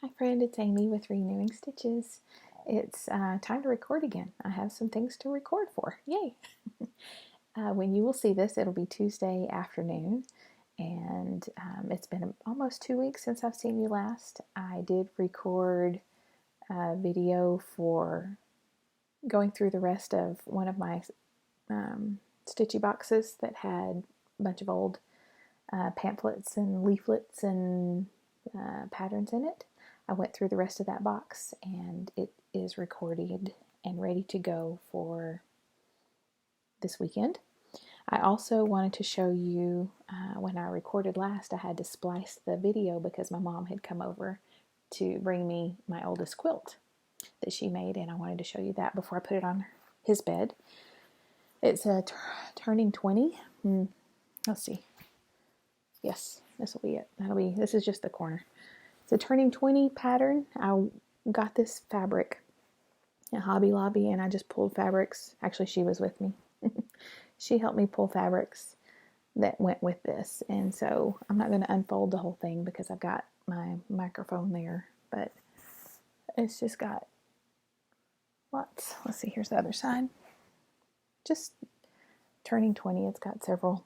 Hi friend, it's Amy with Renewing Stitches. It's time to record again. I have some things to record for. Yay! When you will see this, it'll be Tuesday afternoon, and it's been almost 2 weeks since I've seen you last. I did record a video for going through the rest of one of my stitchy boxes that had a bunch of old pamphlets and leaflets and patterns in it. I went through the rest of that box and it is recorded and ready to go for this weekend. I also wanted to show you when I recorded last, I had to splice the video because my mom had come over to bring me my oldest quilt that she made, and I wanted to show you that before I put it on his bed. It's turning 20. Let's see. Yes, this will be it. This is just the corner. It's a turning 20 pattern. I got this fabric at Hobby Lobby and I just pulled fabrics. Actually, she was with me. She helped me pull fabrics that went with this. And so I'm not going to unfold the whole thing because I've got my microphone there. But it's just got lots. Let's see, here's the other side. Just turning 20. It's got several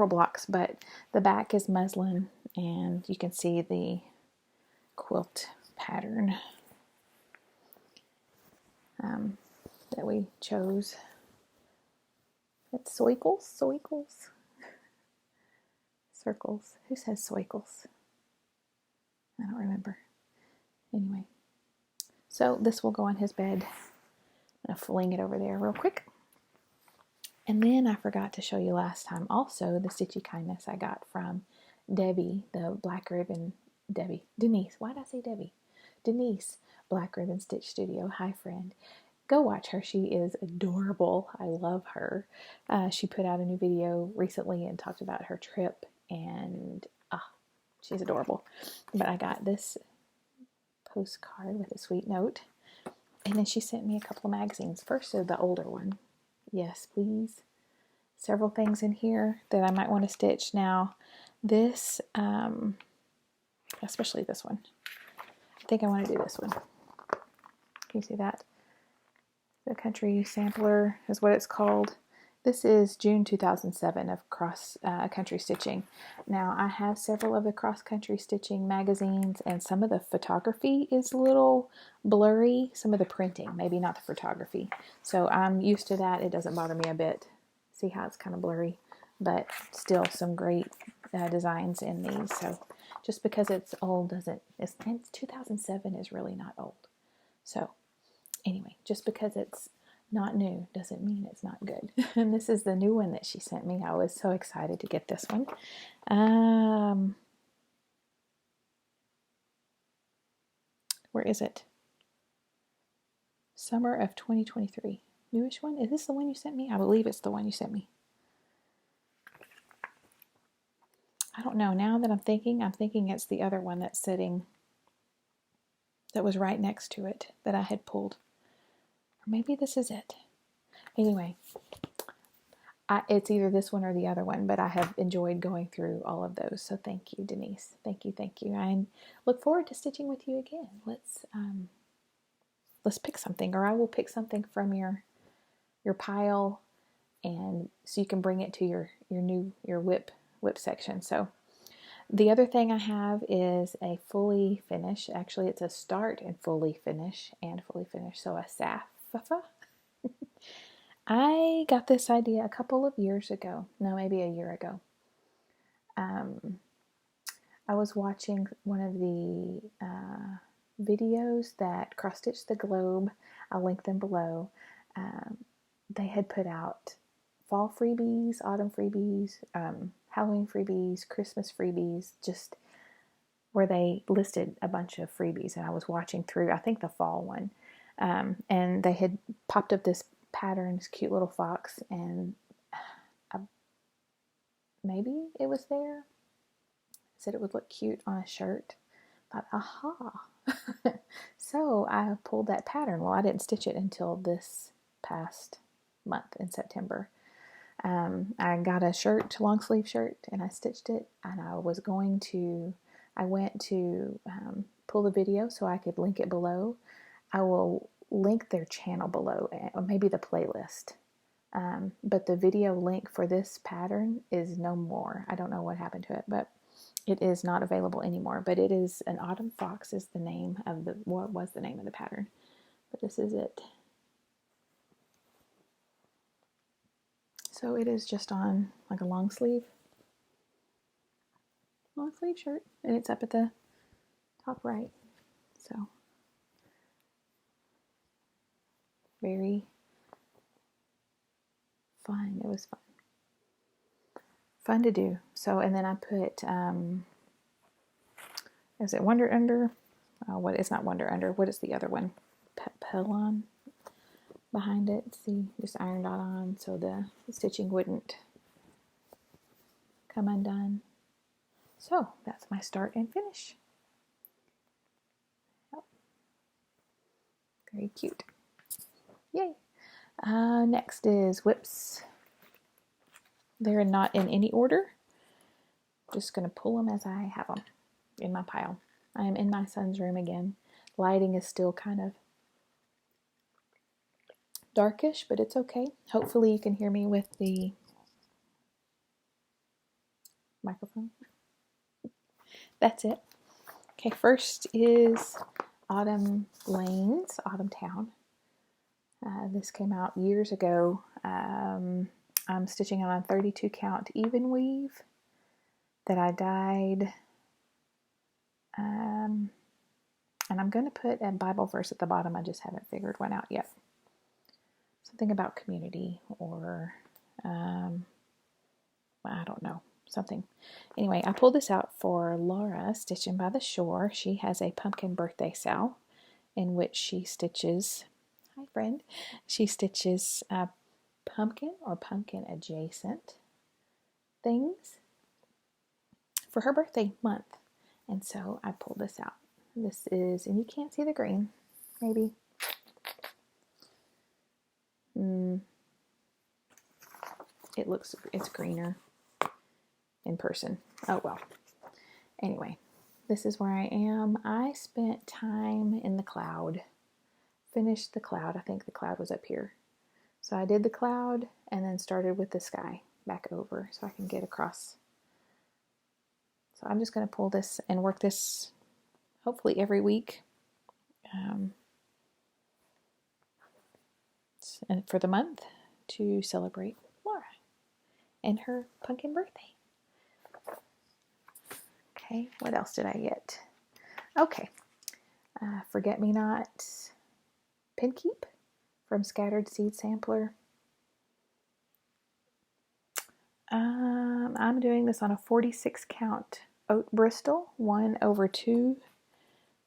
blocks, but the back is muslin and you can see the quilt pattern that we chose. It's soicles? Circles. Who says soicles? I don't remember. Anyway, so this will go on his bed. I'm going to fling it over there real quick. And then I forgot to show you last time also the Stitchy Kindness I got from Debbie, the Black Ribbon Denise. Why did I say Debbie? Denise, Black Ribbon Stitch Studio. Hi, friend. Go watch her. She is adorable. I love her. She put out a new video recently and talked about her trip, and she's adorable. But I got this postcard with a sweet note, and then she sent me a couple of magazines. First, the older one. Yes, please. Several things in here that I might want to stitch. Now, this, especially this one. I think I want to do this one. Can you see that? The Country Sampler is what it's called. This is June 2007 of cross country stitching. Now, I have several of the cross country stitching magazines, and some of the photography is a little blurry. Some of the printing, maybe not the photography. So I'm used to that. It doesn't bother me a bit. See how it's kind of blurry, but still some great designs in these. So just because it's old it's 2007 is really not old. So anyway, just because it's not new doesn't mean it's not good. And this is the new one that she sent me. I was so excited to get this one. Where is it? Summer of 2023. Newish one? Is this the one you sent me? I believe it's the one you sent me. I don't know. Now that I'm thinking it's the other one that's sitting, that was right next to it that I had pulled. Or maybe this is it. Anyway, it's either this one or the other one, but I have enjoyed going through all of those. So thank you, Denise. Thank you. I look forward to stitching with you again. Let's pick something, or I will pick something from your pile, and so you can bring it to your whip section. So the other thing I have is a fully finish. Actually, it's a start and fully finish and fully finish. So a SAF-F. I got this idea a couple of years ago. No, maybe a year ago. I was watching one of the videos that Cross Stitch the Globe. I'll link them below. They had put out fall freebies, autumn freebies, Halloween freebies, Christmas freebies, just where they listed a bunch of freebies, and I was watching through, I think, the fall one, and they had popped up this pattern, this cute little fox, and maybe it was there. Said it would look cute on a shirt. Thought, aha. So I pulled that pattern. Well, I didn't stitch it until this past month in September. I got a shirt, long sleeve shirt, and I stitched it, and I went to pull the video so I could link it below, I will link their channel below, or maybe the playlist. But the video link for this pattern is no more. I don't know what happened to it, but it is not available anymore. But it is an Autumn Fox is the name of the, what was the name of the pattern. But this is it. So it is just on like a long sleeve shirt, and it's up at the top right. So very fun. It was fun to do. So, and then I put is it Wonder Under? What, it's not Wonder Under. What is the other one? Pelon behind it. See, just ironed dot on so the stitching wouldn't come undone. So that's my start and finish. Yep. Very cute. Yay. Next is whips. They're not in any order. Just going to pull them as I have them in my pile. I am in my son's room again. Lighting is still kind of darkish, but it's okay. Hopefully you can hear me with the microphone. That's it. Okay, first is Autumn Lanes, Autumn Town. This came out years ago. I'm stitching on a 32 count even weave that I dyed. And I'm going to put a Bible verse at the bottom. I just haven't figured one out yet. Something about community or, I don't know, something. Anyway, I pulled this out for Laura, Stitching by the Shore. She has a pumpkin birthday sale in which she stitches, hi friend, she stitches pumpkin or pumpkin adjacent things for her birthday month. And so I pulled this out. This is, and you can't see the green, maybe. It's greener in person. Oh well. Anyway, this is where I am. I spent time in the cloud. Finished the cloud. I think the cloud was up here. So I did the cloud and then started with the sky back over so I can get across. So I'm just going to pull this and work this hopefully every week. And for the month to celebrate Laura and her pumpkin birthday. Okay, what else did I get? Okay, Forget Me Not Pinkeep from Scattered Seed Sampler. I'm doing this on a 46 count oat Bristol, 1/2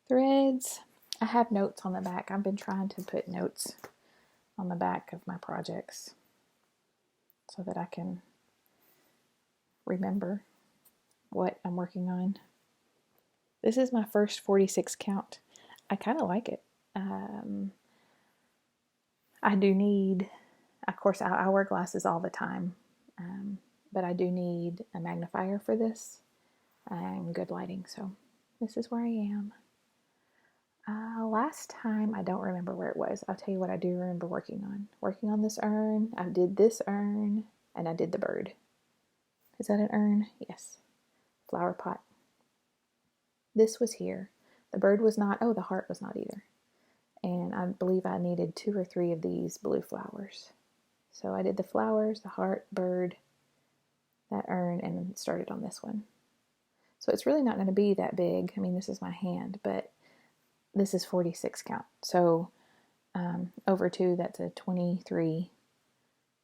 threads. I have notes on the back. I've been trying to put notes on the back of my projects so that I can remember what I'm working on. This is my first 46 count. I kind of like it. I do need, of course, I wear glasses all the time, but I do need a magnifier for this and good lighting. So this is where I am. Last time, I don't remember where it was. I'll tell you what I do remember working on. Working on this urn. I did this urn, and I did the bird. Is that an urn? Yes. Flower pot. This was here. The bird was not. Oh, the heart was not either. And I believe I needed 2 or 3 of these blue flowers. So I did the flowers, the heart, bird, that urn, and started on this one. So it's really not going to be that big. I mean, this is my hand, but this is 46 count. So over 2, that's a 23.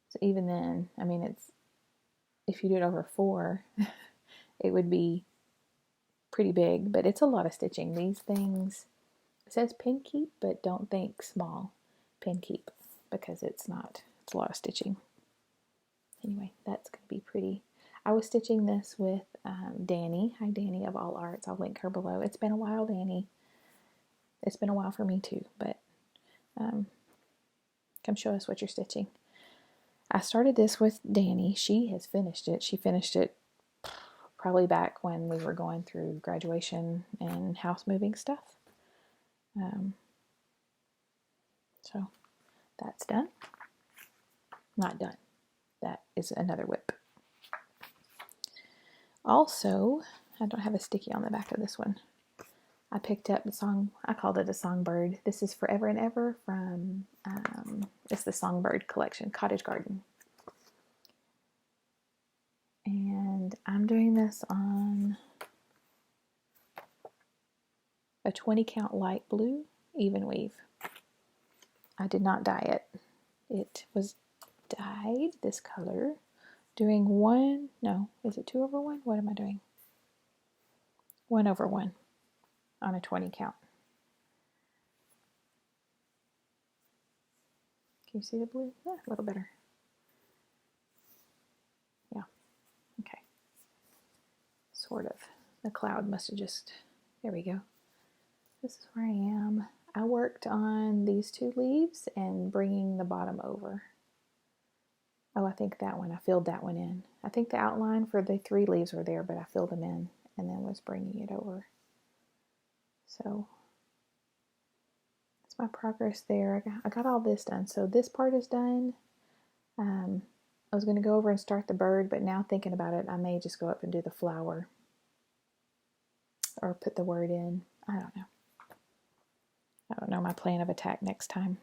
So even then, I mean, it's, if you do it over 4, it would be pretty big, but it's a lot of stitching. These things, it says Pinkeep, but don't think small Pinkeep because it's not. It's a lot of stitching. Anyway, that's going to be pretty. I was stitching this with Dani. Hi, Dani of All Arts. I'll link her below. It's been a while, Dani. It's been a while for me too, but come show us what you're stitching. I started this with Dani. She has finished it. She finished it probably back when we were going through graduation and house moving stuff. So that's done. Not done. That is another whip. Also, I don't have a sticky on the back of this one. I picked up the song, I called it a songbird. This is Forever and Ever from, it's the Songbird collection, Cottage Garden. And I'm doing this on a 20 count light blue even weave. I did not dye it. It was dyed this color doing 1, no, is it 2/1? What am I doing? 1/1 on a 20 count. Can you see the blue? Yeah, a little better. Yeah, okay. Sort of. The cloud must have just, there we go. This is where I am. I worked on these 2 leaves and bringing the bottom over. Oh, I think that one, I filled that one in. I think the outline for the 3 leaves were there, but I filled them in and then was bringing it over. So that's my progress there. I got all this done. So this part is done. I was going to go over and start the bird, but now thinking about it, I may just go up and do the flower or put the word in. I don't know. I don't know my plan of attack next time.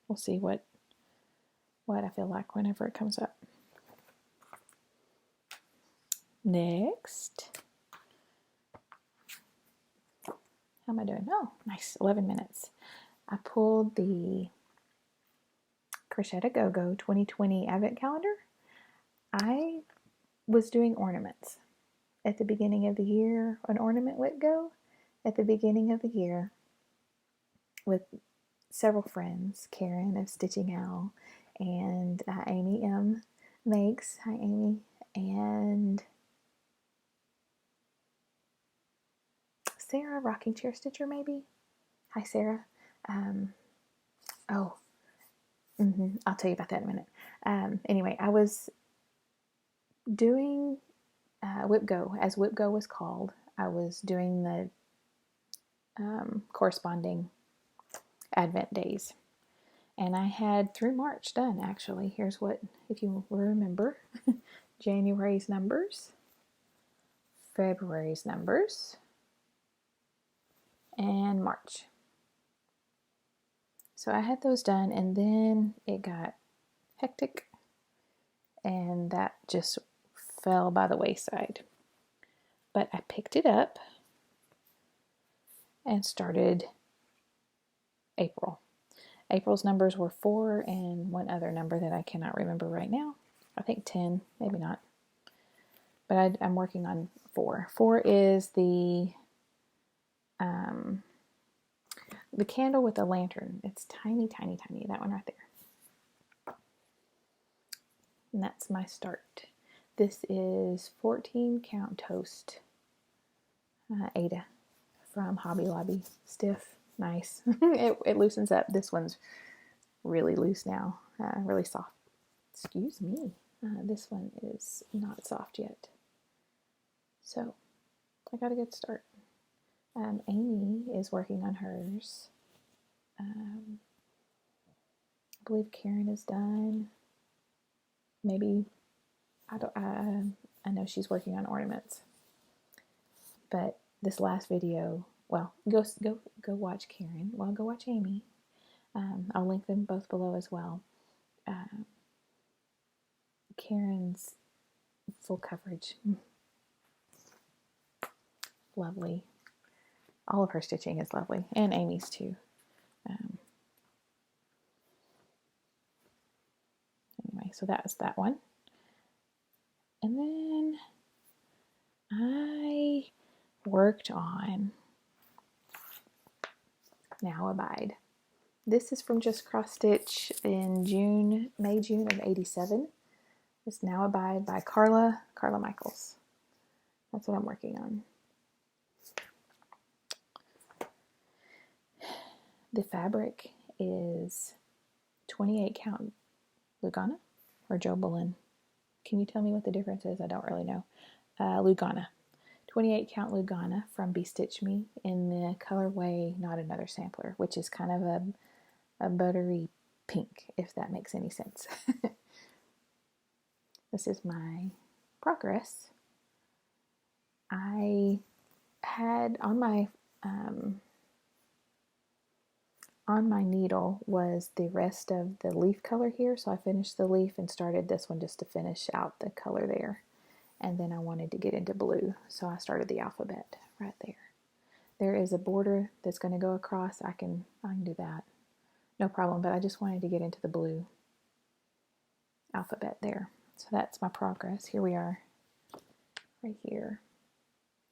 We'll see what I feel like whenever it comes up. Next. How am I doing? Oh, nice, 11 minutes. I pulled the Crocette Agogo 2020 Advent Calendar. I was doing ornaments at the beginning of the year, an ornament would go at the beginning of the year with several friends, Karen of Stitching Owl and Amy M. Makes. Hi, Amy. And Sarah, Rocking Chair Stitcher, maybe? Hi, Sarah. I'll tell you about that in a minute. Anyway, I was doing Whip Go, as Whip Go was called. I was doing the corresponding Advent days. And I had through March done, actually. Here's what, if you remember, January's numbers, February's numbers, and March. So I had those done, and then it got hectic, and that just fell by the wayside. But I picked it up and started April. April's numbers were 4 and one other number that I cannot remember right now. I think 10, maybe not. But I'm working on 4. 4 is the candle with the lantern. It's tiny, tiny, tiny. That one right there. And that's my start. This is 14 count toast. Ada from Hobby Lobby. Stiff, nice. it loosens up. This one's really loose now, really soft. Excuse me. This one is not soft yet. So I got a good start. Amy is working on hers. I believe Karen is done. Maybe I know she's working on ornaments. But this last video, well, go watch Karen. Well, go watch Amy. I'll link them both below as well. Karen's full coverage. Lovely. All of her stitching is lovely, and Amy's too. Anyway, so that was that one. And then I worked on Now Abide. This is from Just Cross Stitch in May, June of '87. It's Now Abide by Carla Michaels. That's what I'm working on. The fabric is 28 count Lugana or Jobelan. Can you tell me what the difference is? I don't really know. Lugana. 28 count Lugana from Bestitch Me in the colorway Not Another Sampler, which is kind of a buttery pink, if that makes any sense. This is my progress. I had on my needle was the rest of the leaf color here, so I finished the leaf and started this one just to finish out the color there. And then I wanted to get into blue, so I started the alphabet right there. There is a border that's going to go across. I can do that, no problem, but I just wanted to get into the blue alphabet there. So that's my progress. Here we are, right here.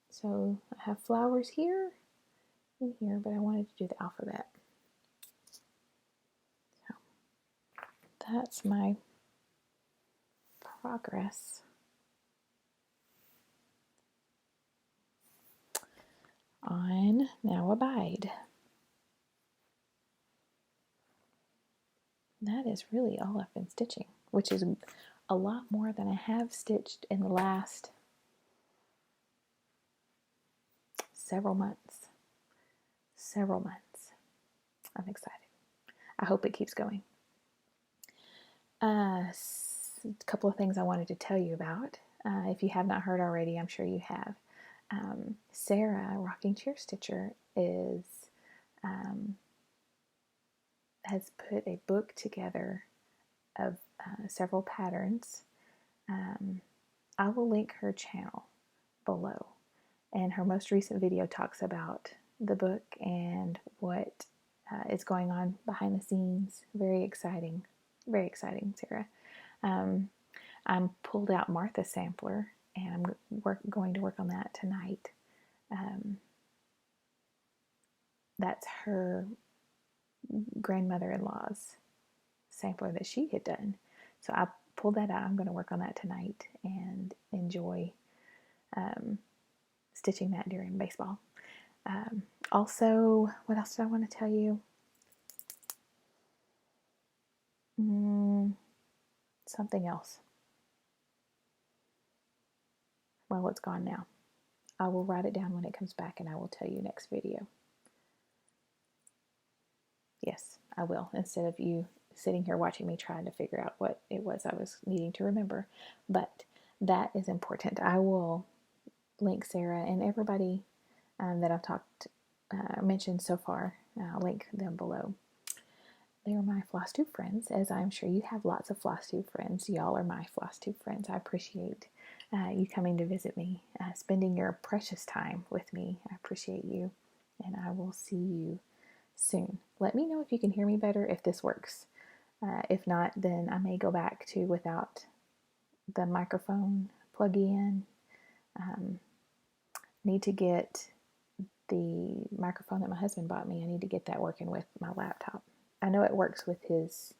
So I have flowers here and here, but I wanted to do the alphabet. So that's my progress. On Now Abide. That is really all I've been stitching, which is a lot more than I have stitched in the last several months. I'm excited. I hope it keeps going. A couple of things I wanted to tell you about. If you have not heard already, I'm sure you have. Sarah, Rocking Chair Stitcher, has put a book together of several patterns. I will link her channel below, and her most recent video talks about the book and what is going on behind the scenes. Very exciting, Sarah. I'm pulled out Martha's sampler, and I'm going to work on that tonight. That's her grandmother-in-law's sampler that she had done. So I pulled that out. I'm going to work on that tonight and enjoy stitching that during baseball. Also, what else did I want to tell you? Something else. Well, it's gone now. I will write it down when it comes back, and I will tell you next video. Yes, I will, instead of you sitting here watching me trying to figure out what it was I was needing to remember. But that is important. I will link Sarah and everybody that I've mentioned so far. I'll link them below. They are my Flosstube friends, as I'm sure you have lots of Flosstube friends. Y'all are my Flosstube friends. I appreciate you coming to visit me, spending your precious time with me. I appreciate you, and I will see you soon. Let me know if you can hear me better, if this works. If not, then I may go back to without the microphone plug-in. Need to get the microphone that my husband bought me. I need to get that working with my laptop. I know it works with his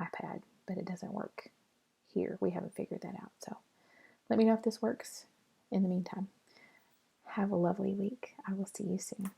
iPad, but it doesn't work here. We haven't figured that out. So let me know if this works. In the meantime, have a lovely week. I will see you soon.